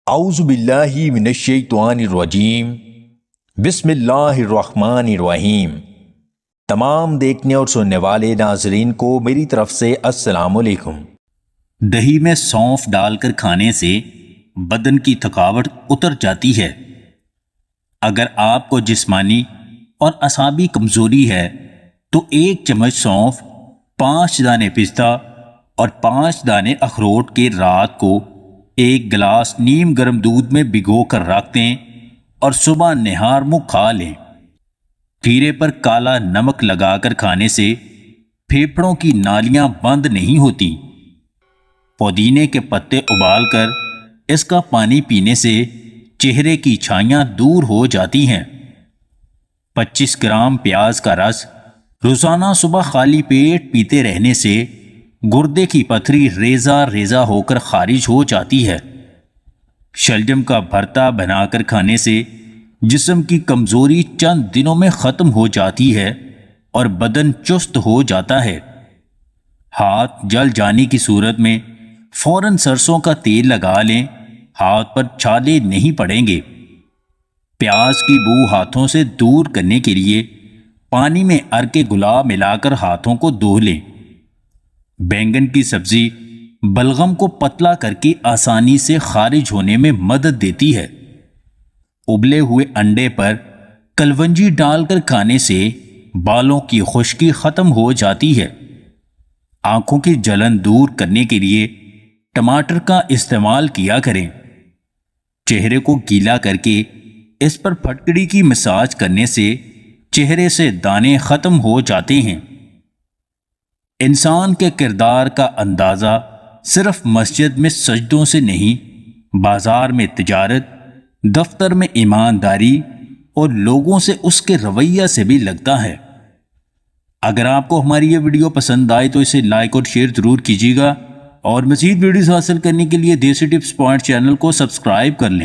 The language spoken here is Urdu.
اعوذ باللہ من الشیطان الرجیم بسم اللہ الرحمن الرحیم۔ تمام دیکھنے اور سننے والے ناظرین کو میری طرف سے السلام علیکم۔ دہی میں سونف ڈال کر کھانے سے بدن کی تھکاوٹ اتر جاتی ہے۔ اگر آپ کو جسمانی اور اعصابی کمزوری ہے تو 1 چمچ سونف، 5 دانے پستہ اور 5 دانے اخروٹ کے رات کو 1 گلاس نیم گرم دودھ میں بھگو کر رکھ دیں اور صبح نہار منہ کھا لیں۔ کھیرے پر کالا نمک لگا کر کھانے سے پھیپھڑوں کی نالیاں بند نہیں ہوتی۔ پودینے کے پتے ابال کر اس کا پانی پینے سے چہرے کی چھائیاں دور ہو جاتی ہیں۔ 25 گرام پیاز کا رس روزانہ صبح خالی پیٹ پیتے رہنے سے گردے کی پتھری ریزہ ریزہ ہو کر خارج ہو جاتی ہے۔ شلجم کا بھرتا بنا کر کھانے سے جسم کی کمزوری چند دنوں میں ختم ہو جاتی ہے اور بدن چست ہو جاتا ہے۔ ہاتھ جل جانے کی صورت میں فوراً سرسوں کا تیل لگا لیں، ہاتھ پر چھالے نہیں پڑیں گے۔ پیاز کی بو ہاتھوں سے دور کرنے کے لیے پانی میں عرق گلاب ملا کر ہاتھوں کو دھو لیں۔ بینگن کی سبزی بلغم کو پتلا کر کے آسانی سے خارج ہونے میں مدد دیتی ہے۔ ابلے ہوئے انڈے پر کلونجی ڈال کر کھانے سے بالوں کی خشکی ختم ہو جاتی ہے۔ آنکھوں کی جلن دور کرنے کے لیے ٹماٹر کا استعمال کیا کریں۔ چہرے کو گیلا کر کے اس پر پھٹکڑی کی مساج کرنے سے چہرے سے دانے ختم ہو جاتے ہیں۔ انسان کے کردار کا اندازہ صرف مسجد میں سجدوں سے نہیں، بازار میں تجارت، دفتر میں ایمانداری اور لوگوں سے اس کے رویہ سے بھی لگتا ہے۔ اگر آپ کو ہماری یہ ویڈیو پسند آئے تو اسے لائک اور شیئر ضرور کیجیے گا، اور مزید ویڈیوز حاصل کرنے کے لیے دیسی ٹپس پوائنٹ چینل کو سبسکرائب کر لیں۔